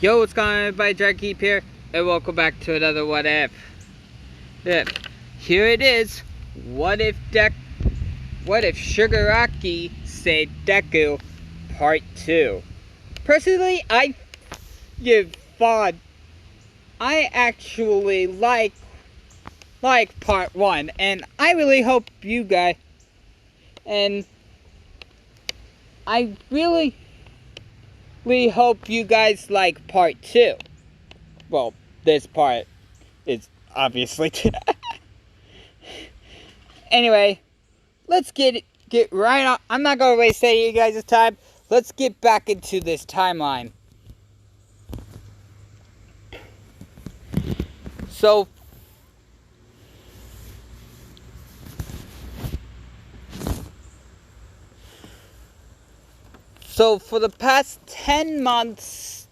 Yo, what's going on, everybody? Dragkeep here, and welcome back to another What If. Here it is. What if Shigiraki said Deku Part 2? Personally, I actually like Part 1, and I really hope you guys, and I really hope you guys like Part 2. Well, this part is obviously Anyway, let's get right on. I'm not gonna waste any of you guys' time. Let's get back into this timeline. So for the past 10 months,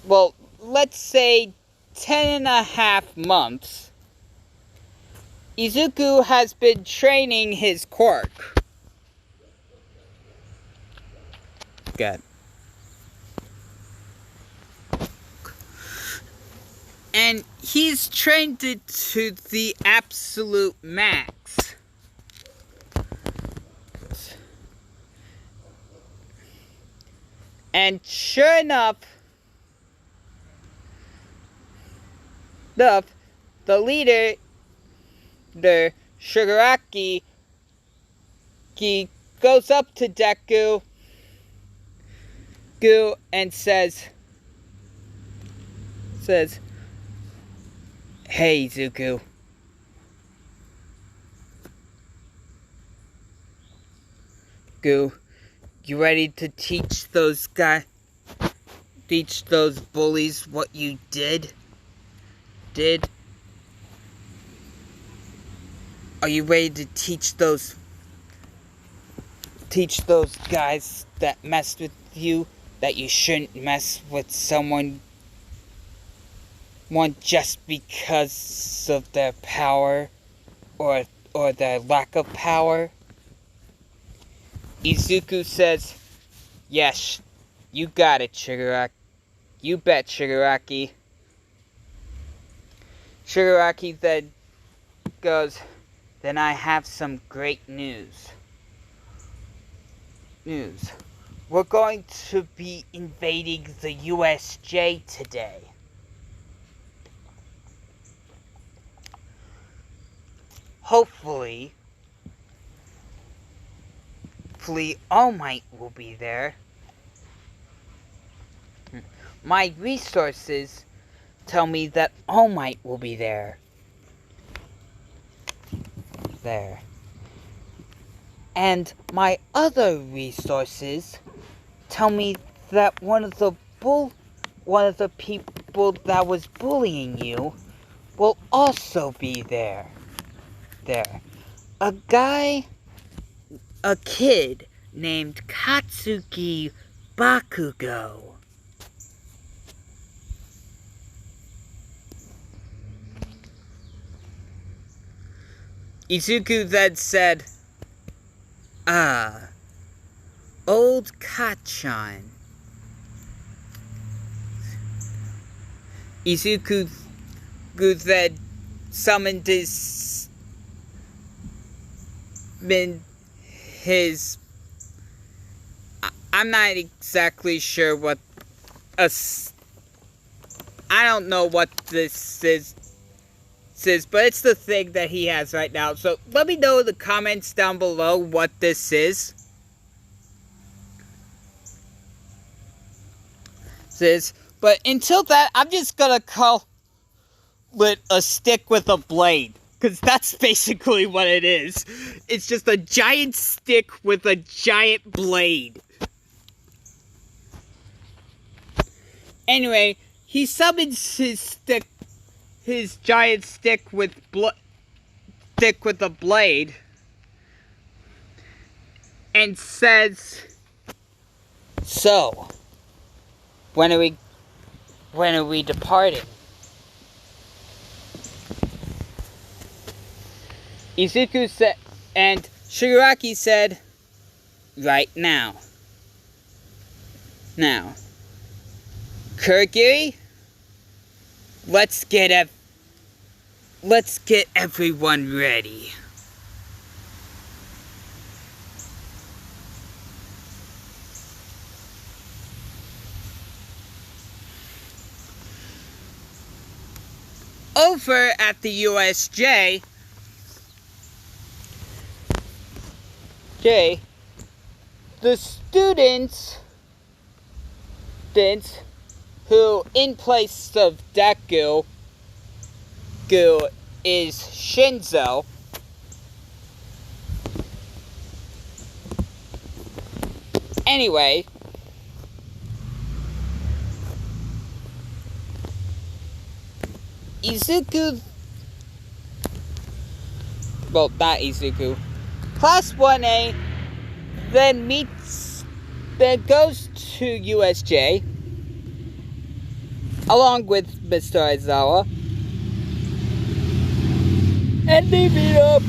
well, let's say 10.5 months, Izuku has been training his quirk. Good. And he's trained it to the absolute max. And sure enough, the leader, the shigiraki, he goes up to Deku and says, "Hey, Izuku. You ready to teach those bullies what you did? Are you ready to teach those guys that messed with you that you shouldn't mess with someone just because of their power or their lack of power?" Izuku says, "Yes, you got it, Shigiraki. You bet, Shigiraki." Shigiraki then goes, "Then I have some great news. We're going to be invading the USJ today. Hopefully, All Might will be there. My resources tell me that All Might will be there. And my other resources tell me that one of the people that was bullying you will also be there. A kid named Katsuki Bakugo." Izuku then said, "Ah, old Kachan." Izuku then summoned I'm not exactly sure what I don't know what this is, but it's the thing that he has right now. So let me know in the comments down below what this is. But until that, I'm just gonna call it a stick with a blade, because that's basically what it is. It's just a giant stick with a giant blade. Anyway, he summons his giant stick with a blade, and says, "So, when are we departing?" Izuku said, and Shigiraki said, "Right now." Kurogiri, let's get everyone ready. Over at the USJ, the students who, in place of deku, is Shinzo. Anyway, Izuku, well, not Izuku, Class 1A then goes to USJ along with Mr. Aizawa, and they meet up.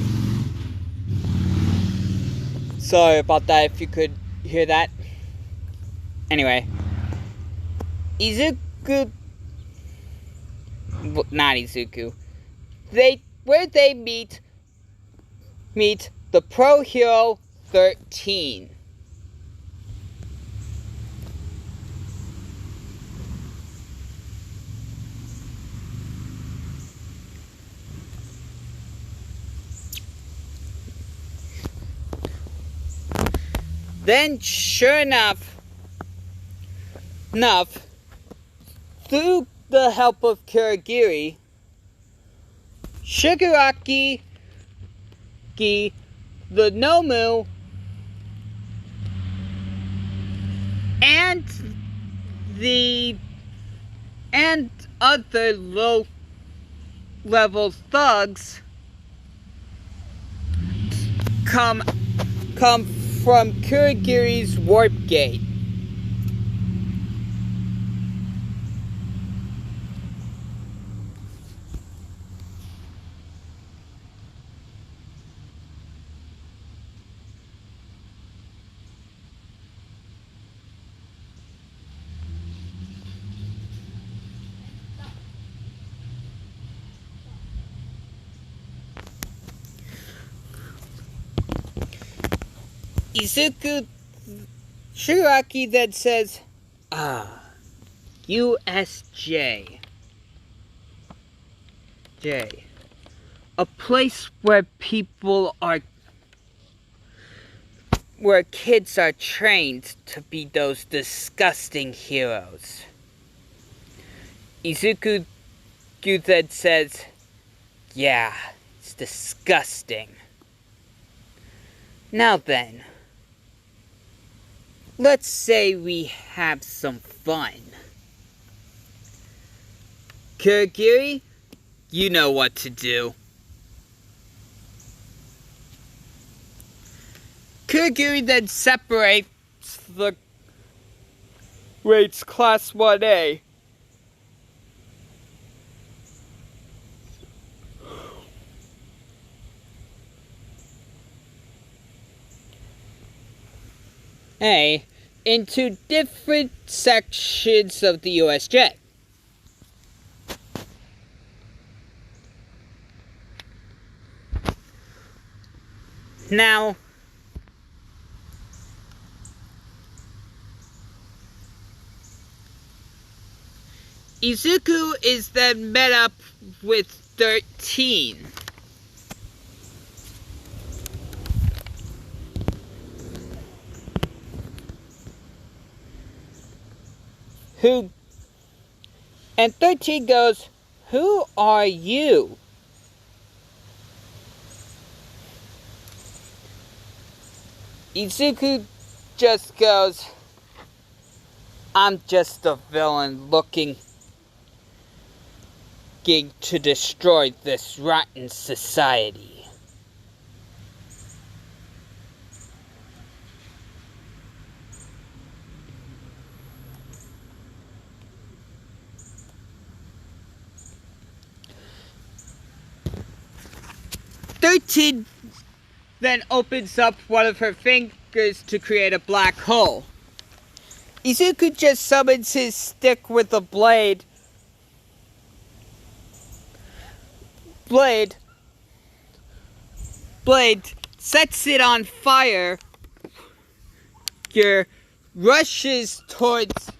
Sorry about that if you could hear that. Anyway, Izuku, well, not Izuku, where they meet the Pro Hero 13. Then, sure enough, through the help of Kurogiri, Shigiraki, the Nomu, and other low-level thugs come from Kurogiri's warp gate. Shigiraki then says, USJ. A place where kids are trained to be those disgusting heroes. Izuku then says, yeah, it's disgusting. Now then, let's say we have some fun. Kurogiri, you know what to do. Kurogiri then separates Class 1A. Into different sections of the USJ. Now, Izuku is then met up with 13. And 13 goes, who are you? Izuku just goes, I'm just a villain looking to destroy this rotten society. Thirteen then opens up one of her fingers to create a black hole. Izuku just summons his stick with a blade. Blade sets it on fire. Rushes towards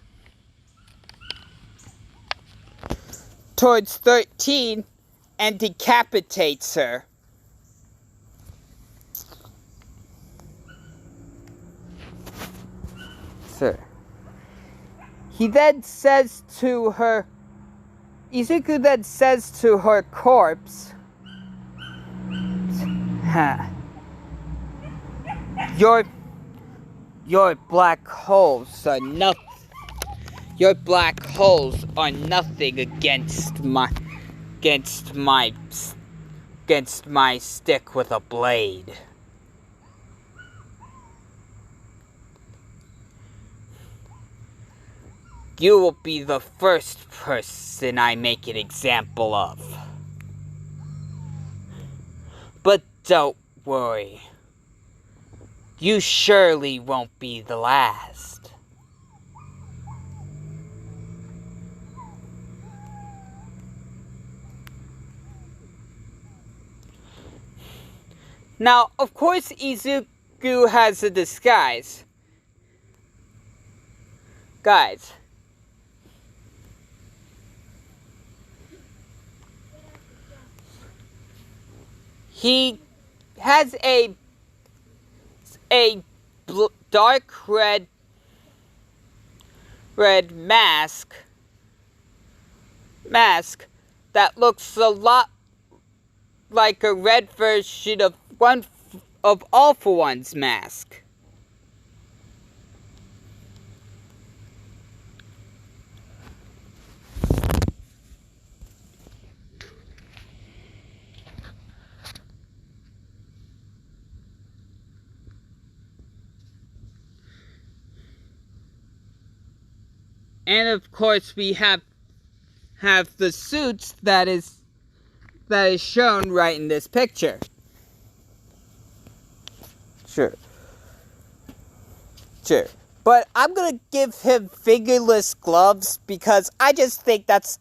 13 and decapitates her. Sir. He then says to her, Izuku then says to her corpse, Your black holes are nothing. Your black holes are nothing against my stick with a blade. You will be the first person I make an example of. But don't worry. You surely won't be the last. Now, of course, Izuku has a disguise. Guys. He has a dark red mask that looks a lot like a red version of All For One's mask. And of course we have the suits that is shown right in this picture. Sure. But I'm gonna give him fingerless gloves because I just think that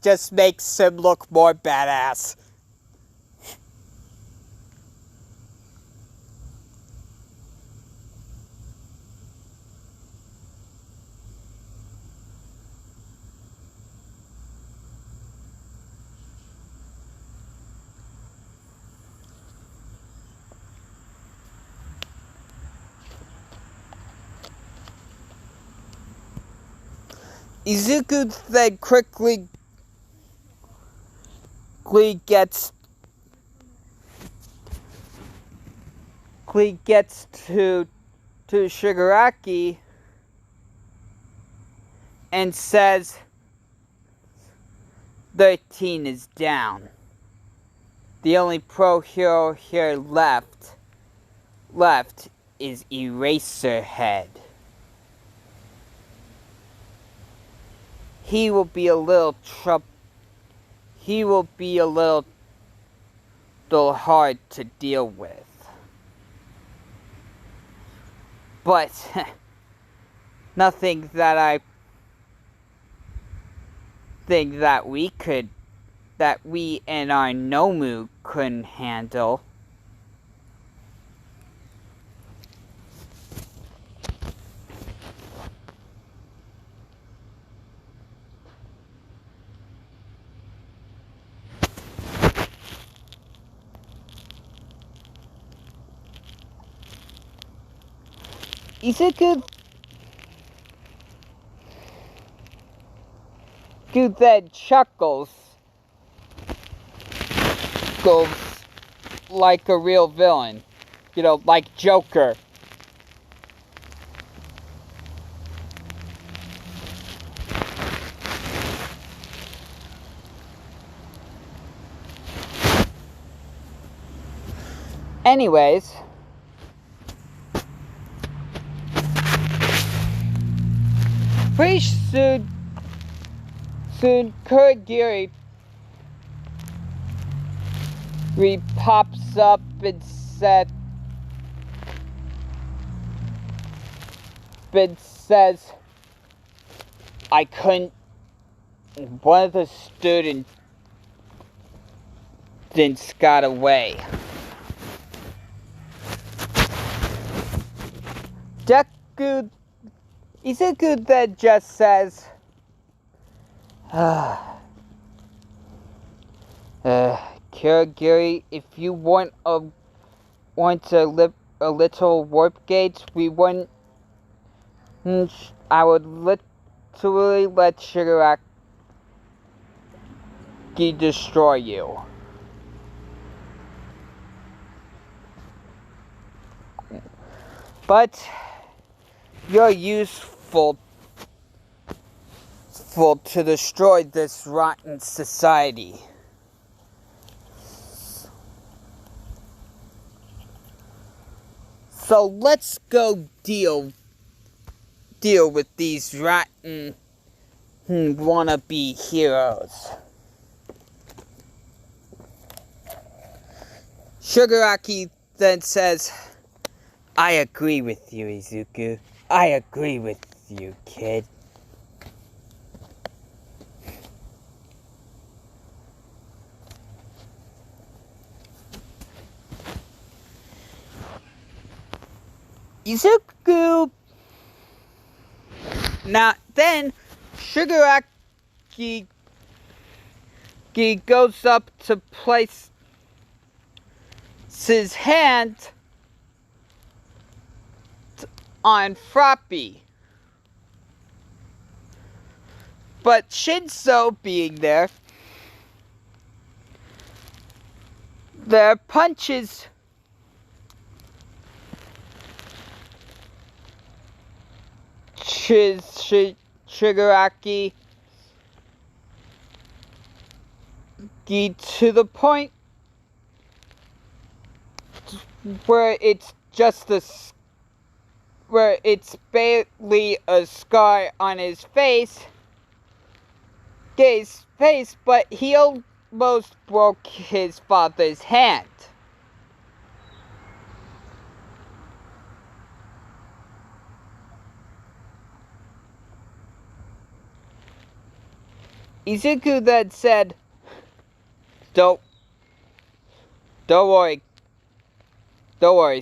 just makes him look more badass. Izuku then quickly gets to Shigiraki and says 13 is down. The only pro hero here left is Eraserhead. He will be a little hard to deal with. But nothing that I think that we and our Nomu couldn't handle. Izuku then chuckles like a real villain, like Joker. Anyways, pretty soon Kurogiri pops up and says, I couldn't. One of the students got away. Deku, Izuku then just says, Kirigiri, if you want a little warp gate, I would literally let Shigiraki destroy you. But you're useful to destroy this rotten society. So let's go deal with these rotten wannabe heroes. Shigiraki then says, I agree with you, Izuku. I agree with you, kid. Izuku. Now then, Shigiraki goes up to place his hand on Froppy. But Shinzo being there punches Shigiraki to the point where it's barely a scar on his face, but he almost broke his father's hand. Izuku then said, Don't worry,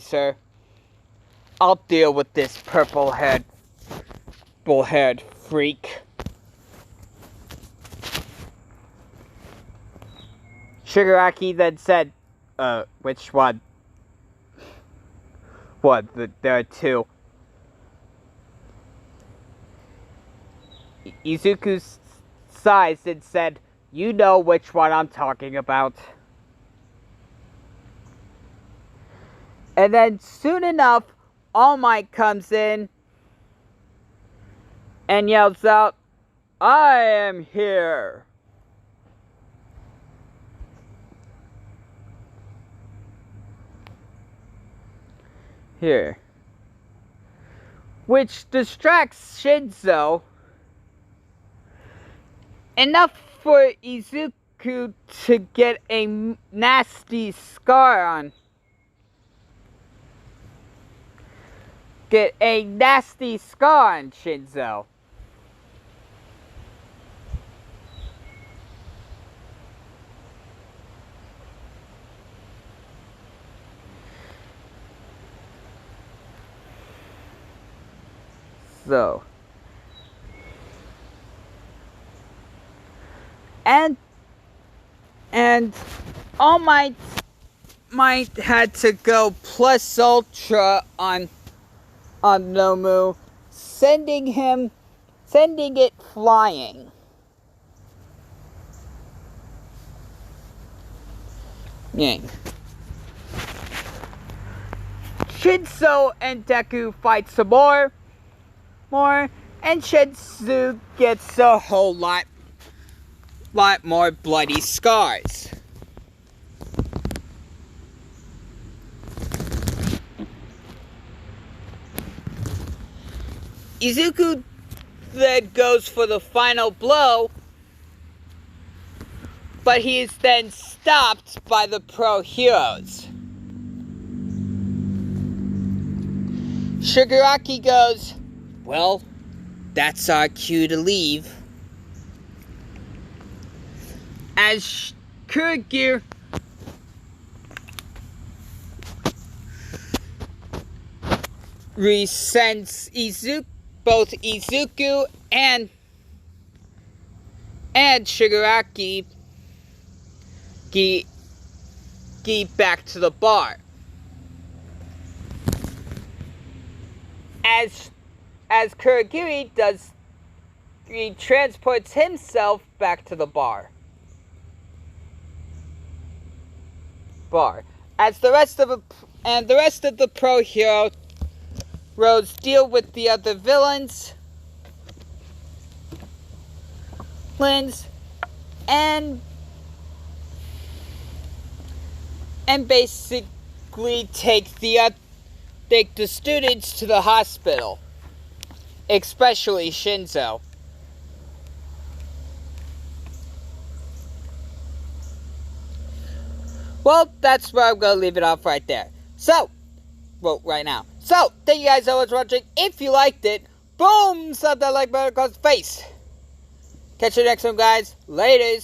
sir. I'll deal with this purple-haired freak. Shigiraki then said, which one? What, there are two. Izuku sighed and said, you know which one I'm talking about. And then soon enough, All Might comes in and yells out, I am here. Which distracts Shinzo enough for Izuku to get a nasty scar on. Shinzo. So. And All Might had to go plus ultra on Nomu, sending it flying. Yang. Shinzo and Deku fight some more, and Shinzo gets a whole lot more bloody scars. Izuku then goes for the final blow, but he is then stopped by the pro heroes. Shigiraki goes, well, that's our cue to leave. As Kurogiri sends both Izuku and Shigiraki back to the bar. As Kurogiri he transports himself back to the bar. As the rest of the pro heroes deal with the other villains, and basically take the students to the hospital, especially Shinzo. Well, that's where I'm going to leave it off right there. Right now. So, thank you guys so much for watching. If you liked it, boom, slap that like button across the face. Catch you next time, guys. Laters.